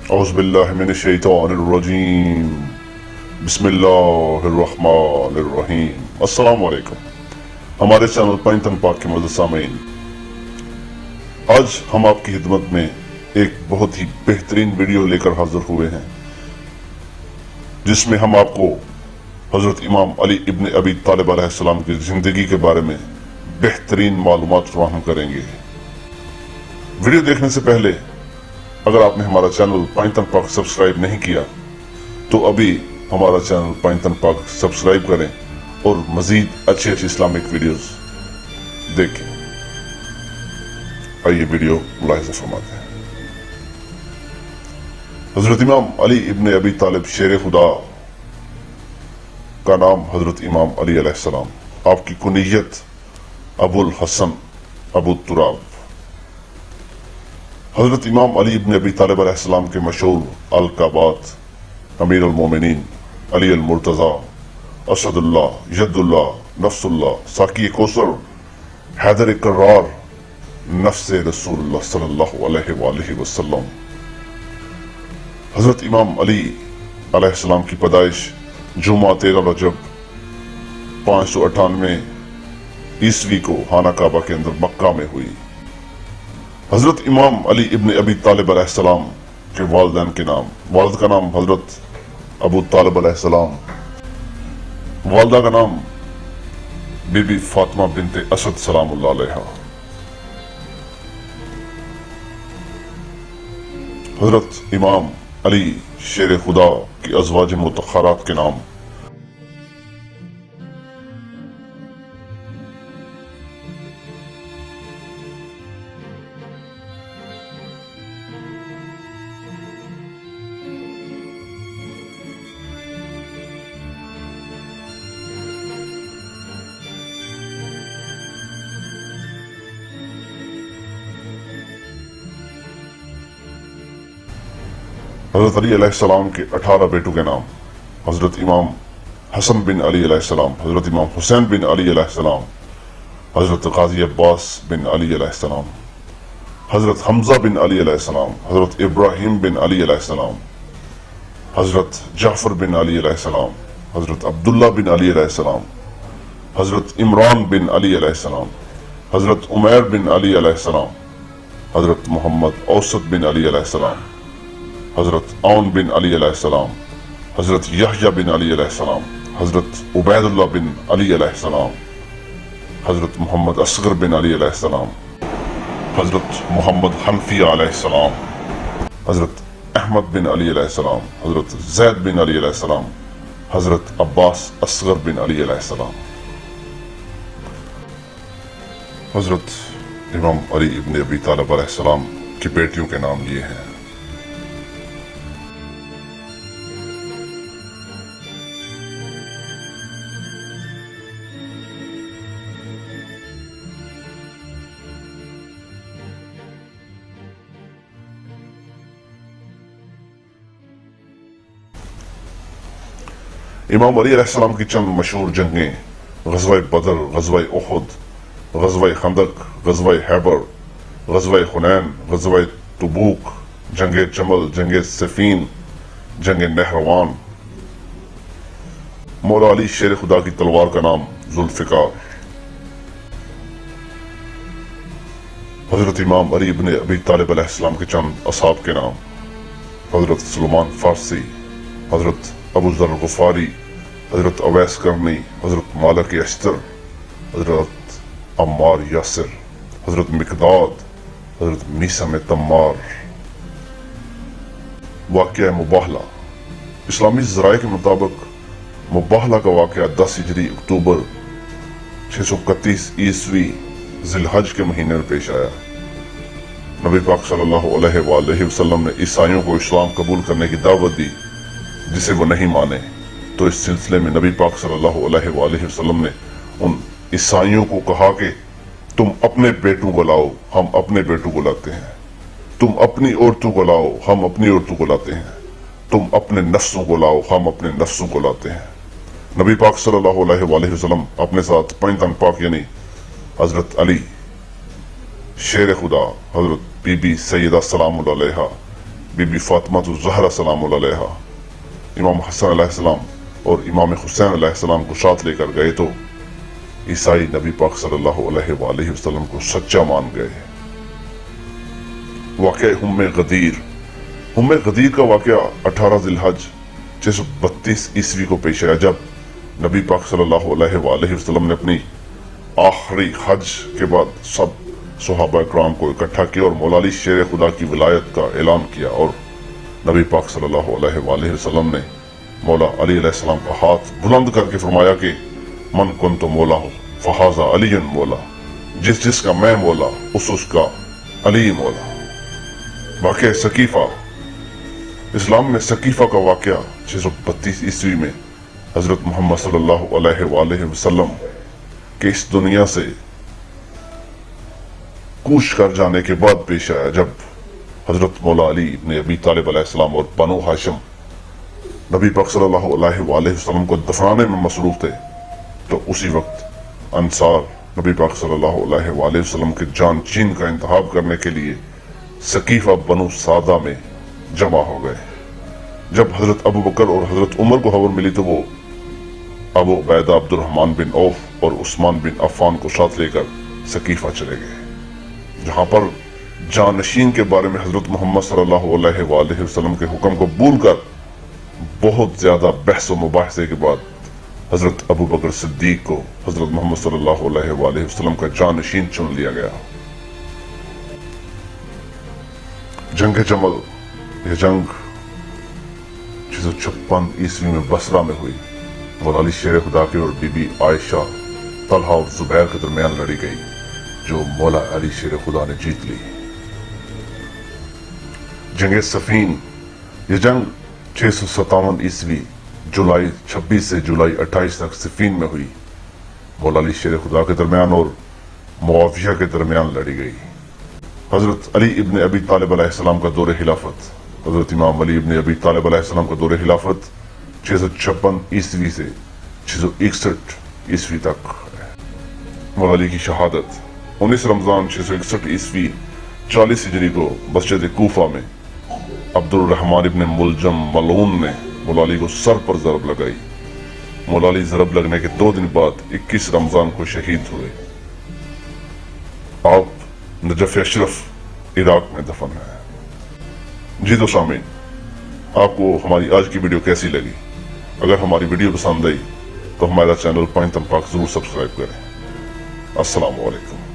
اعوذ باللہ من الشیطان الرجیم بسم اللہ الرحمن الرحیم۔ السلام علیکم ہمارے چینل پنجتن پاک کے معزز سامعین، آج ہم آپ کی خدمت میں ایک بہت ہی بہترین ویڈیو لے کر حاضر ہوئے ہیں، جس میں ہم آپ کو حضرت امام علی ابن ابی طالب علیہ السلام کی زندگی کے بارے میں بہترین معلومات فراہم کریں گے۔ ویڈیو دیکھنے سے پہلے اگر آپ نے ہمارا چینل پنجتن پاک سبسکرائب نہیں کیا تو ابھی ہمارا چینل پنجتن پاک سبسکرائب کریں اور مزید اچھے اسلامک ویڈیوز دیکھیں۔ آئیے ویڈیو ملاحظہ فرماتے ہیں۔ حضرت امام علی ابن ابی طالب شیر خدا کا نام حضرت امام علی علیہ السلام، آپ کی کنیت ابو الحسن ابو تراب۔ حضرت امام علی ابن ابی طالب علیہ السلام کے مشہور القابات امیر المومنین، علی المرتضی، اسد اللہ، ید اللہ، نفس اللہ، ساقی کوثر، حیدر کرار، نفس رسول اللہ صلی اللہ علیہ وآلہ وسلم۔ حضرت امام علی علیہ السلام کی پیدائش جمعہ 13 رجب 598 عیسوی کو خانہ کعبہ کے اندر مکہ میں ہوئی۔ حضرت امام علی ابن ابی طالب علیہ السلام کے والدین کے نام، والد کا نام حضرت ابو طالب علیہ السلام، والدہ کا نام بی بی فاطمہ بنت اسد سلام اللہ علیہ۔ حضرت امام علی شیر خدا کی ازواج مطہرات کے نام، حضرت علی علیہ السلام کے 18 بیٹوں کے نام، حضرت امام حسن بن علی علیہ السلام، حضرت امام حسین بن علی علیہ السلام، حضرت غازی عباس بن علی علیہ السلام، حضرت حمزہ بن علی علیہ السلام، حضرت ابراہیم بن علی علیہ السلام، حضرت جعفر بن علی علیہ السلام، حضرت عبداللہ بن علی علیہ السلام، حضرت عمران بن علی علیہ السلام، حضرت عمیر بن علی علیہ السلام، حضرت محمد اوسط بن علی علیہ السلام، حضرت عون بن علی علیہ السلام، حضرت یحییٰ بن علی علیہ السلام، حضرت عبید اللہ بن علی علیہ السلام، حضرت محمد اصغر بن علی علیہ السلام، حضرت محمد حنفیہ علیہ السلام، حضرت احمد بن علی علیہ السلام، حضرت زید بن علی علیہ السلام، حضرت عباس اصغر بن علی علیہ السلام۔ حضرت امام علی ابن ابی طالب علیہ السلام کی بیٹیوں کے نام یہ ہیں۔ امام علی علیہ السلام کی چند مشہور جنگیں: غزوہ بدر، غزوہ احد، غزوہ خندق، غزوہ خیبر، غزوہ حنین، غزوہ تبوک، جنگ جمل، جنگ صفین، جنگ نہروان۔ مولا علی شیر خدا کی تلوار کا نام ذوالفقار۔ حضرت امام علی ابن ابی طالب علیہ السلام کے چند اصحاب کے نام: حضرت سلمان فارسی، حضرت ابو ذر غفاری، حضرت اویس کرنی، حضرت مالک اشتر، حضرت عمار یاسر، حضرت مقداد، حضرت میثم تمار۔ واقعہ مباہلہ: اسلامی ذرائع کے مطابق مباہلہ کا واقعہ 10 ہجری اکتوبر 631 عیسوی ذی الحج کے مہینے میں پیش آیا۔ نبی پاک صلی اللہ علیہ وآلہ وسلم نے عیسائیوں کو اسلام قبول کرنے کی دعوت دی، جسے وہ نہیں مانے، تو اس سلسلے میں نبی پاک صلی اللہ علیہ وآلہ وسلم نے ان عیسائیوں کو کہا کہ تم اپنے بیٹوں کو لاؤ، ہم اپنے بیٹوں کو لاتے ہیں، تم اپنی عورتوں کو لاؤ، ہم اپنی عورتوں کو لاتے ہیں، تم اپنے نفسوں کو لاؤ، ہم اپنے نفسوں کو لاتے ہیں۔ نبی پاک صلی اللہ علیہ وآلہ وسلم اپنے ساتھ پنجتن پاک یعنی حضرت علی شیر خدا، حضرت بی بی سیدہ سلام اللہ علیہ، بی بی فاطمہ الزہرا سلام اللہ علیہا امام حسن علیہ السلام اور امام حسین علیہ السلام کو ساتھ لے کر گئے تو عیسائی نبی پاک صلی اللہ علیہ وآلہ وسلم کو سچا مان گئے۔ واقعہ ہم غدیر کا واقعہ 18 ذی الحج 632 عیسوی کو پیش آیا، جب نبی پاک صلی اللہ علیہ وآلہ وسلم نے اپنی آخری حج کے بعد سب صحابہ اکرام کو اکٹھا کیا اور مولا علی شیر خدا کی ولایت کا اعلان کیا، اور نبی پاک صلی اللہ علیہ وآلہ وسلم نے مولا علی علیہ السلام کا ہاتھ بلند کر کے فرمایا کہ من کنت مولا ہوں فہذا علی مولا، جس کا میں مولا اس کا علی مولا۔ واقعہ سقیفہ، اسلام میں سقیفہ کا واقعہ 632 عیسوی میں حضرت محمد صلی اللہ علیہ وآلہ وسلم کے اس دنیا سے کوچ کر جانے کے بعد پیش آیا، جب حضرت مولا علی ابن ابی طالب علیہ السلام اور بنو ہاشم نبی پاک صلی اللہ علیہ وآلہ وسلم کو دفنانے میں مصروف تھے، تو اسی وقت انصار نبی پاک صلی اللہ علیہ وآلہ وسلم کے جان چین کا انتخاب کرنے کے لیے سقیفہ بنو سعدہ میں جمع ہو گئے۔ جب حضرت ابو بکر اور حضرت عمر کو خبر ملی تو وہ ابو عبیدہ عبد الرحمن بن عوف اور عثمان بن عفان کو ساتھ لے کر سقیفہ چلے گئے، جہاں پر جانشین کے بارے میں حضرت محمد صلی اللہ علیہ وآلہ وسلم کے حکم کو بھول کر بہت زیادہ بحث و مباحثے کے بعد حضرت ابو بکر صدیق کو حضرت محمد صلی اللہ علیہ وآلہ وسلم کا جانشین چن لیا گیا۔ جنگ جمل، یہ جنگ 656 عیسوی میں بصرہ میں ہوئی، مولا علی شیر خدا کے اور بی بی عائشہ، طلحہ اور زبیر کے درمیان لڑی گئی، جو مولا علی شیر خدا نے جیت لی۔ جنگ صفین، یہ جنگ 657 عیسوی جولائی 26 سے جولائی 28 تک صفین میں ہوئی، مولا علی شیر خدا کے درمیان اور معاویہ کے درمیان لڑی گئی۔ حضرت علی ابن ابی طالب علیہ السلام کا دور خلافت، حضرت امام علی ابن ابی طالب علیہ السلام کا دور خلافت 656 عیسوی سے 661 عیسوی تک ہے۔ مولا علی کی شہادت 19 رمضان 661 عیسوی 40 ہجری کو مسجد کوفہ میں عبد الرحمن ابن ملجم ملعون نے مولا علی کو سر پر ضرب لگائی۔ مولا علی ضرب لگنے کے 2 دن بعد 21 رمضان کو شہید ہوئے۔ آپ نجف اشرف عراق میں دفن ہے۔ جی تو سامعین، آپ کو ہماری آج کی ویڈیو کیسی لگی؟ اگر ہماری ویڈیو پسند آئی تو ہمارا چینل پوائنٹ تم پاک ضرور سبسکرائب کریں۔ السلام علیکم۔